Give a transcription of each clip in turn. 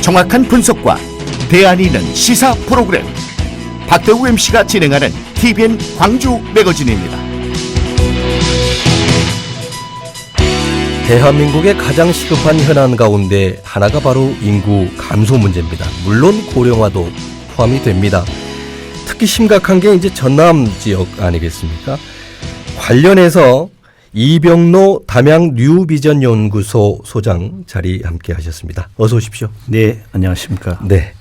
정확한 분석과 대안이 있는 시사 프로그램 박대우 MC가 진행하는 TVN 광주 매거진입니다. 대한민국의 가장 시급한 현안 가운데 하나가 바로 인구 감소 문제입니다. 물론 고령화도 포함이 됩니다. 특히 심각한 게 이제 전남 지역 아니겠습니까? 관련해서 이병로 담양 뉴비전 연구소 소장 자리 함께 하셨습니다. 어서 오십시오. 네, 안녕하십니까. 네.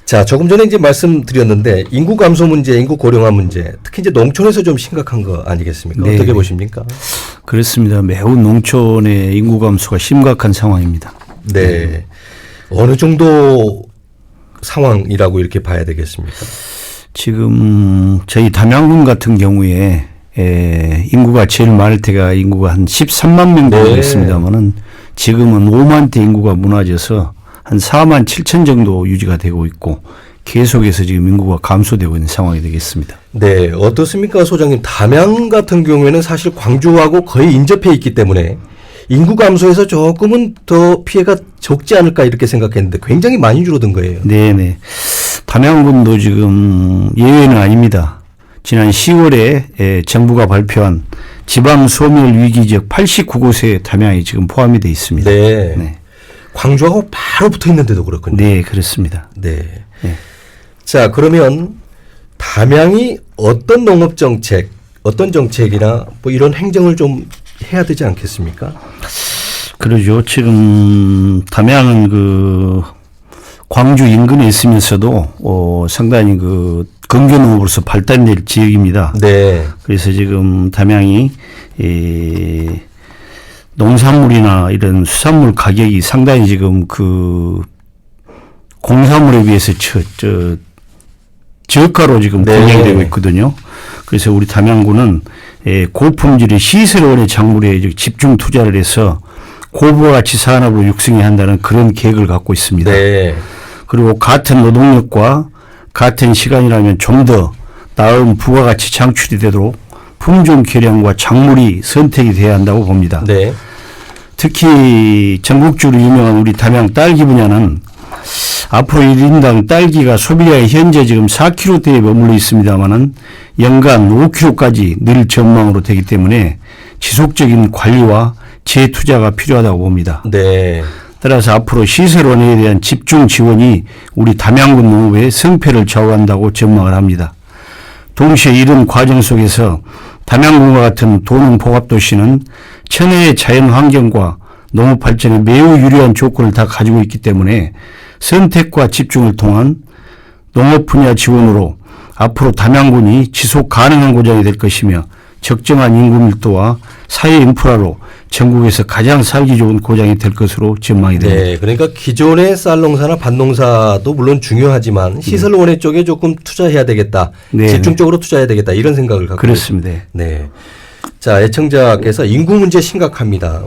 자, 조금 전에 이제 말씀드렸는데 인구 감소 문제, 인구 고령화 문제, 특히 이제 농촌에서 좀 심각한 거 아니겠습니까? 네. 어떻게 보십니까? 그렇습니다. 매우 농촌의 인구 감소가 심각한 상황입니다. 네. 어느 정도 상황이라고 이렇게 봐야 되겠습니까? 지금 저희 담양군 같은 경우에 인구가 제일 많을 때가 인구가 한 13만 명 정도 네. 됐습니다만은 지금은 5만대 인구가 무너져서 한 4만 7천 정도 유지가 되고 있고 계속해서 지금 인구가 감소되고 있는 상황이 되겠습니다. 네. 어떻습니까, 소장님? 담양 같은 경우에는 사실 광주하고 거의 인접해 있기 때문에 인구 감소에서 조금은 더 피해가 적지 않을까 이렇게 생각했는데 굉장히 많이 줄어든 거예요. 네네. 담양군도 지금 예외는 아닙니다. 지난 10월에 정부가 발표한 지방 소멸 위기 지역 89곳에 담양이 지금 포함이 되어 있습니다. 네. 네. 광주하고 바로 붙어 있는데도 그렇군요. 네, 그렇습니다. 네. 네. 자, 그러면 담양이 어떤 농업 정책, 어떤 정책이나 뭐 이런 행정을 좀 해야 되지 않겠습니까? 그러죠. 지금 담양은 그 광주 인근에 있으면서도 상당히 그 근교농업으로서 발달될 지역입니다. 네. 그래서 지금 담양이 농산물이나 이런 수산물 가격이 상당히 지금 그 공산물에 비해서 저가로 지금 네. 분양되고 있거든요. 그래서 우리 담양군은 고품질의 시설원의 작물에 집중 투자를 해서 고부가치 산업을 육성해야 한다는 그런 계획을 갖고 있습니다. 네. 그리고 같은 노동력과 같은 시간이라면 좀 더 나은 부가가치 창출이 되도록 품종 개량과 작물이 선택이 돼야 한다고 봅니다. 네. 특히 전국적으로 유명한 우리 담양 딸기 분야는 앞으로 1인당 딸기가 소비량이 현재 지금 4kg대에 머물러 있습니다만은 연간 5kg까지 늘 전망으로 되기 때문에 지속적인 관리와 재투자가 필요하다고 봅니다. 네. 따라서 앞으로 시설원에 대한 집중 지원이 우리 담양군 농업의 성패를 좌우한다고 전망을 합니다. 동시에 이런 과정 속에서 담양군과 같은 도농복합도시는 천혜의 자연 환경과 농업 발전에 매우 유리한 조건을 다 가지고 있기 때문에 선택과 집중을 통한 농업 분야 지원으로 앞으로 담양군이 지속 가능한 고장이 될 것이며 적정한 인구 밀도와 사회 인프라로 전국에서 가장 살기 좋은 고장이 될 것으로 전망이 됩니다. 네. 그러니까 기존의 쌀농사나 밭농사도 물론 중요하지만 시설원의 쪽에 조금 투자해야 되겠다. 네. 집중적으로 투자해야 되겠다. 이런 생각을 갖고 그렇습니다. 네. 자, 애청자께서 인구 문제 심각합니다.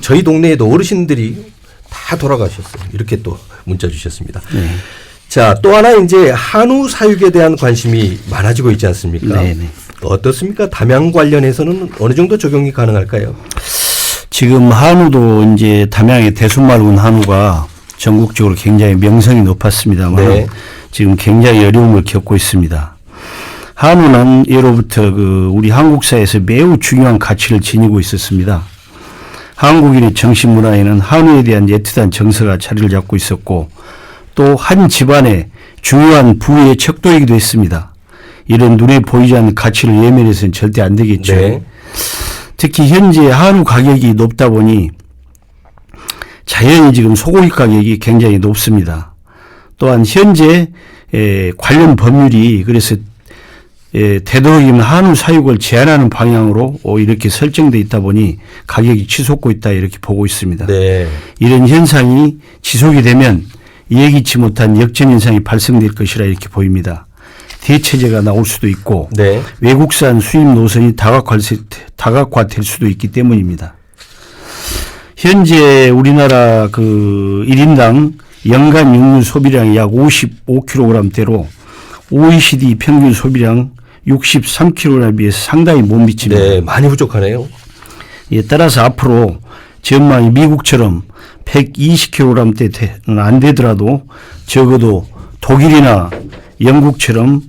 저희 동네에도 어르신들이 다 돌아가셨어요. 이렇게 또 문자 주셨습니다. 네. 자, 또 하나 이제 한우 사육에 대한 관심이 많아지고 있지 않습니까? 네, 네. 어떻습니까? 담양 관련해서는 어느 정도 적용이 가능할까요? 지금 한우도 이제 담양의 대순말군 한우가 전국적으로 굉장히 명성이 높았습니다만 네. 지금 굉장히 어려움을 겪고 있습니다. 한우는 예로부터 그 우리 한국사에서 매우 중요한 가치를 지니고 있었습니다. 한국인의 정신 문화에는 한우에 대한 애틋한 정서가 자리를 잡고 있었고 또 한 집안의 중요한 부의 척도이기도 했습니다. 이런 눈에 보이지 않는 가치를 예면해서는 절대 안 되겠죠. 네. 특히 현재 한우 가격이 높다 보니 자연히 지금 소고기 가격이 굉장히 높습니다. 또한 현재 관련 법률이 그래서 되도록이면 한우 사육을 제한하는 방향으로 이렇게 설정돼 있다 보니 가격이 치솟고 있다 이렇게 보고 있습니다. 네. 이런 현상이 지속이 되면 예기치 못한 역전 현상이 발생될 것이라 이렇게 보입니다. 대체제가 나올 수도 있고 네. 외국산 수입 노선이 다각화될 수도 있기 때문입니다. 현재 우리나라 그 1인당 연간 육류 소비량이 약 55kg대로 OECD 평균 소비량 63kg에 비해서 상당히 못 미칩니다. 네, 많이 부족하네요. 예, 따라서 앞으로 전망이 미국처럼 120kg대는 안 되더라도 적어도 독일이나 영국처럼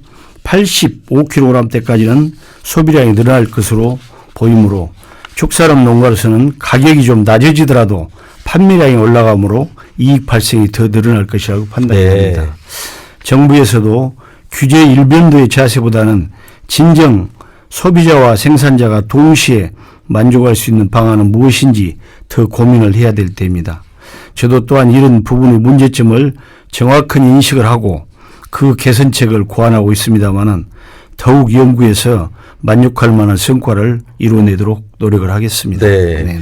85kg대까지는 소비량이 늘어날 것으로 보이므로 축사람 농가로서는 가격이 좀 낮아지더라도 판매량이 올라가므로 이익 발생이 더 늘어날 것이라고 판단합니다. 네. 정부에서도 규제 일변도의 자세보다는 진정 소비자와 생산자가 동시에 만족할 수 있는 방안은 무엇인지 더 고민을 해야 될 때입니다. 저도 또한 이런 부분의 문제점을 정확한 인식을 하고 그 개선책을 고안하고 있습니다마는 더욱 연구해서 만족할 만한 성과를 이뤄내도록 노력을 하겠습니다. 네. 네네.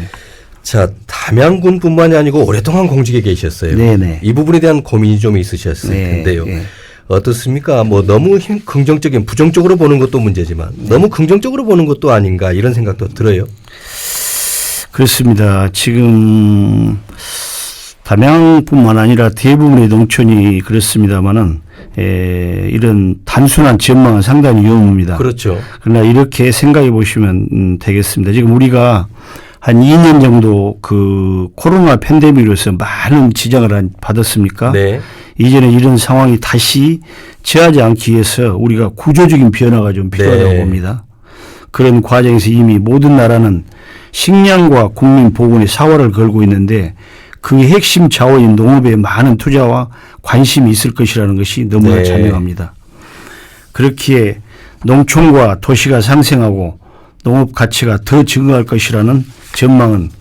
자, 담양군뿐만이 아니고 오랫동안 공직에 계셨어요. 네네. 이 부분에 대한 고민이 좀 있으셨을 네, 텐데요. 네. 어떻습니까? 뭐 너무 긍정적인 부정적으로 보는 것도 문제지만 너무 긍정적으로 보는 것도 아닌가 이런 생각도 들어요. 그렇습니다. 지금 담양뿐만 아니라 대부분의 농촌이 그렇습니다마는 이런 단순한 전망은 상당히 위험합니다. 그렇죠. 그러나 이렇게 생각해 보시면 되겠습니다. 지금 우리가 한 2년 정도 그 코로나 팬데믹으로서 많은 지장을 받았습니까? 네. 이제는 이런 상황이 다시 처하지 않기 위해서 우리가 구조적인 변화가 좀 필요하다고 네. 봅니다. 그런 과정에서 이미 모든 나라는 식량과 국민 보건에 사활을 걸고 있는데 그 핵심 자원인 농업에 많은 투자와 관심이 있을 것이라는 것이 너무나 네. 자명합니다. 그렇기에 농촌과 도시가 상생하고 농업 가치가 더 증가할 것이라는 전망은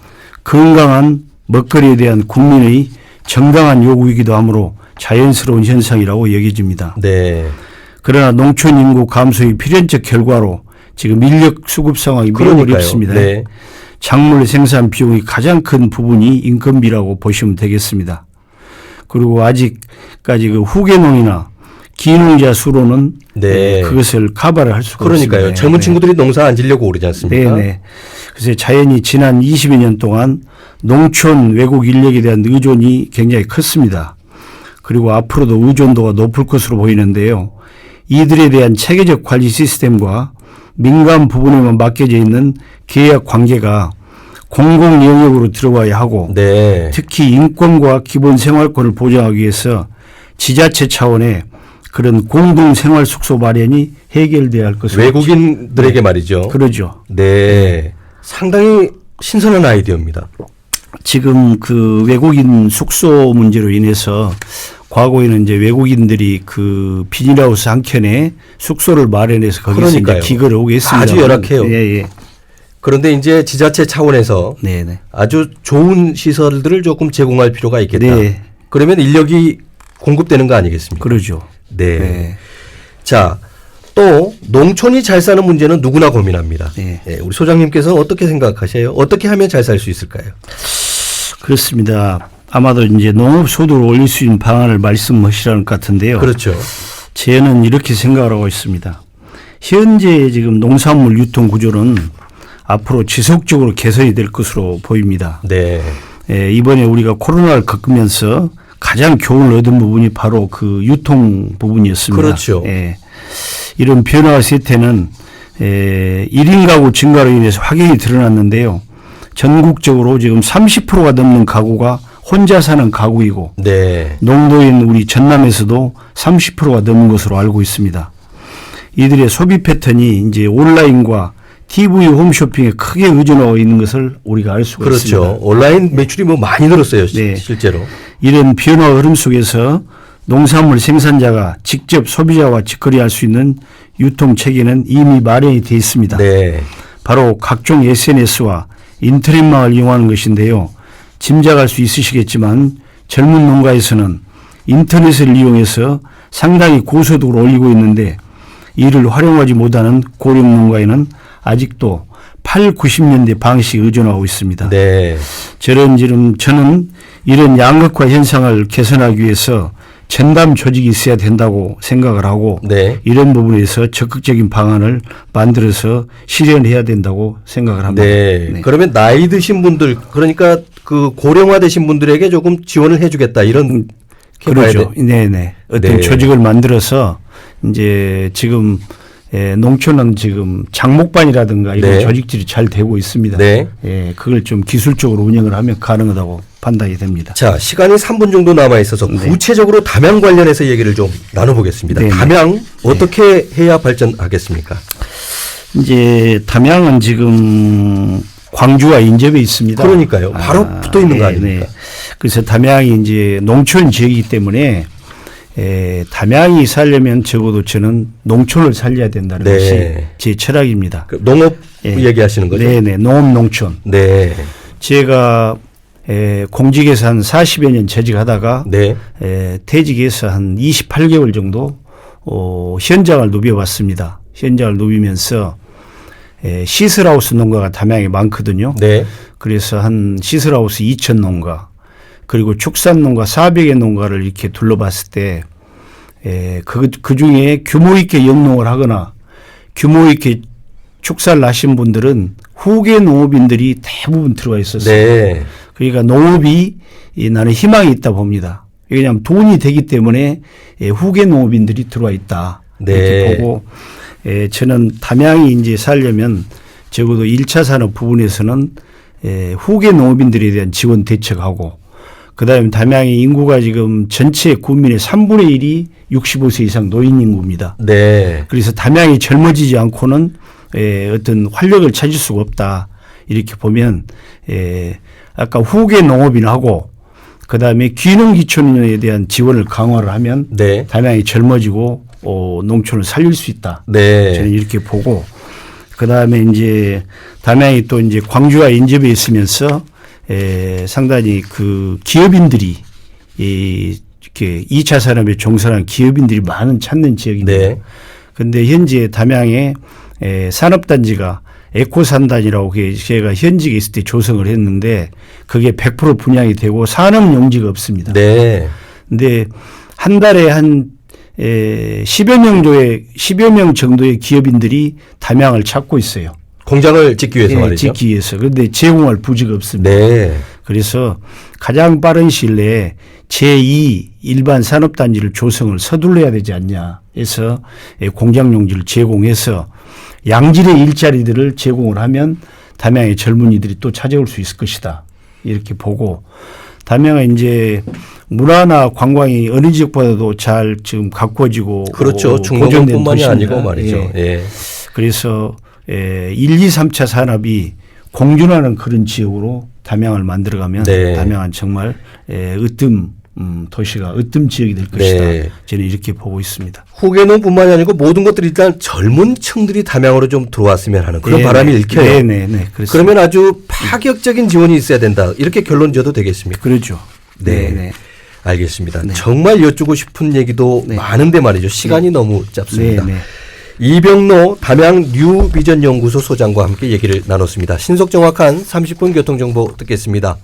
건강한 먹거리에 대한 국민의 정당한 요구이기도 하므로 자연스러운 현상이라고 여겨집니다. 네. 그러나 농촌 인구 감소의 필연적 결과로 지금 인력 수급 상황이 매우 그러니까요. 어렵습니다. 네. 작물 생산 비용이 가장 큰 부분이 인건비라고 보시면 되겠습니다. 그리고 아직까지 그 후계농이나 기농자 수로는 네. 그것을 커버를 할 수가 그러니까요. 없습니다. 젊은 네. 친구들이 농사 안 지려고 그러지 않습니까? 네네. 그래서 자연히 지난 20여 년 동안 농촌 외국 인력에 대한 의존이 굉장히 컸습니다. 그리고 앞으로도 의존도가 높을 것으로 보이는데요. 이들에 대한 체계적 관리 시스템과 민간 부분에만 맡겨져 있는 계약 관계가 공공 영역으로 들어와야 하고 네. 특히 인권과 기본 생활권을 보장하기 위해서 지자체 차원의 그런 공동 생활 숙소 마련이 해결돼야 할 것으로 외국인들에게 말이죠. 그러죠. 네. 상당히 신선한 아이디어입니다. 지금 그 외국인 숙소 문제로 인해서 과거에는 이제 외국인들이 그 비닐하우스 한 켠에 숙소를 마련해서 거기서 이제 그러니까요. 기거를 오게 했습니다. 아주 열악해요. 예, 예. 그런데 이제 지자체 차원에서 네네. 아주 좋은 시설들을 조금 제공할 필요가 있겠다. 네. 그러면 인력이 공급되는 거 아니겠습니까? 그러죠. 네. 네. 자, 또 농촌이 잘 사는 문제는 누구나 고민합니다. 네. 네, 우리 소장님께서 어떻게 생각하세요? 어떻게 하면 잘 살 수 있을까요? 그렇습니다. 아마도 이제 농업 소득을 올릴 수 있는 방안을 말씀하시라는 것 같은데요. 그렇죠. 저는 이렇게 생각을 하고 있습니다. 현재 지금 농산물 유통 구조는 앞으로 지속적으로 개선이 될 것으로 보입니다. 네. 예, 이번에 우리가 코로나를 겪으면서 가장 교훈을 얻은 부분이 바로 그 유통 부분이었습니다. 그렇죠. 예, 이런 변화의 세태는 1인 가구 증가로 인해서 확연히 드러났는데요. 전국적으로 지금 30%가 넘는 가구가 혼자 사는 가구이고 네. 농도인 우리 전남에서도 30%가 넘는 것으로 알고 있습니다. 이들의 소비 패턴이 이제 온라인과 TV 홈쇼핑에 크게 의존하고 있는 것을 우리가 알 수가 그렇죠. 있습니다. 온라인 매출이 뭐 많이 늘었어요. 네. 실제로. 이런 변화 흐름 속에서 농산물 생산자가 직접 소비자와 직거래할 수 있는 유통 체계는 이미 마련이 되어 있습니다. 네. 바로 각종 SNS와 인터넷망을 이용하는 것인데요. 짐작할 수 있으시겠지만 젊은 농가에서는 인터넷을 이용해서 상당히 고소득을 올리고 있는데 이를 활용하지 못하는 고령 농가에는 아직도 8, 90년대 방식에 의존하고 있습니다. 네. 저는 이런 양극화 현상을 개선하기 위해서 전담 조직이 있어야 된다고 생각을 하고 네. 이런 부분에서 적극적인 방안을 만들어서 실현해야 된다고 생각을 합니다. 네. 네. 그러면 나이 드신 분들 그러니까 그 고령화되신 분들에게 조금 지원을 해주겠다 이런 그렇죠. 네네. 어떤 네. 조직을 만들어서 이제 지금 농촌은 지금 장목반이라든가 이런 네. 조직들이 잘 되고 있습니다. 네. 예, 그걸 좀 기술적으로 운영을 하면 가능하다고 판단이 됩니다. 자, 시간이 3분 정도 남아 있어서 구체적으로 담양 관련해서 얘기를 좀 나눠보겠습니다. 네네. 담양 어떻게 해야 발전하겠습니까? 이제 담양은 지금 광주와 인접해 있습니다. 그러니까요. 바로 붙어 있는 거 아닙니까? 그래서 담양이 이제 농촌 지역이기 때문에 담양이 살려면 적어도 저는 농촌을 살려야 된다는 네. 것이 제 철학입니다. 그 농업 얘기하시는 거죠? 네네. 농업 농촌. 네. 제가 공직에서 한 40여 년 재직하다가 네. 퇴직해서 한 28개월 정도 현장을 누벼봤습니다. 현장을 누비면서 시설하우스 농가가 담양에 많거든요. 네. 그래서 한 시설하우스 2,000 농가 그리고 축산 농가 400의 농가를 이렇게 둘러봤을 때 그 중에 규모 있게 영농을 하거나 규모 있게 축사를 하신 분들은 후계 농업인들이 대부분 들어와 있었어요. 네. 그러니까 농업이 나는 희망이 있다 봅니다. 왜냐하면 돈이 되기 때문에 후계 농업인들이 들어와 있다. 네. 이렇게 보고 저는 담양이 이제 살려면 적어도 1차 산업 부분에서는 후계 농업인들에 대한 지원 대책하고 그다음에 담양의 인구가 지금 전체 국민의 3분의 1이 65세 이상 노인 인구입니다. 네. 그래서 담양이 젊어지지 않고는 어떤 활력을 찾을 수가 없다. 이렇게 보면 아까 후계 농업인하고 그다음에 귀농귀촌에 대한 지원을 강화를 하면 네. 담양이 젊어지고 농촌을 살릴 수 있다. 네. 저는 이렇게 보고 그다음에 이제 담양이 또 이제 광주와 인접해 있으면서 상당히 그 기업인들이 이렇게 2차 산업에 종사하는 기업인들이 많은 찾는 지역입니다. 네. 그런데 현재 담양에 산업단지가 에코산단이라고 제가 현직에 있을 때 조성을 했는데 그게 100% 분양이 되고 산업용지가 없습니다. 네. 근데 한 달에 한 10여 명 정도의 기업인들이 담양을 찾고 있어요. 공장을 짓기 위해서 말이죠. 짓기 위해서. 그런데 제공할 부지가 없습니다. 네. 그래서 가장 빠른 시일 내에 제2 일반 산업단지를 조성을 서둘러야 되지 않냐 해서 공장용지를 제공해서 양질의 일자리들을 제공을 하면 담양의 젊은이들이 또 찾아올 수 있을 것이다. 이렇게 보고 담양은 이제 문화나 관광이 어느 지역보다도 잘 지금 가꾸어지고 그렇죠. 보존된 중농업뿐만이 도시입니다. 아니고 말이죠. 예. 그래서 1, 2, 3차 산업이 공존하는 그런 지역으로 담양을 만들어가면 네. 담양은 정말 으뜸 도시가 으뜸 지역이 될 것이다. 네. 저는 이렇게 보고 있습니다. 후계농뿐만이 아니고 모든 것들이 일단 젊은 층들이 담양으로 좀 들어왔으면 하는 그런 네, 바람이 네. 일켜요. 네. 그렇습니다. 그러면 아주 파격적인 지원이 있어야 된다. 이렇게 결론 지어도 되겠습니까? 그렇죠. 네. 알겠습니다. 네. 정말 여쭈고 싶은 얘기도 네. 많은데 말이죠. 시간이 너무 짧습니다. 네. 이병로 담양 뉴비전 연구소 소장과 함께 얘기를 나눴습니다. 신속 정확한 30분 교통정보 듣겠습니다.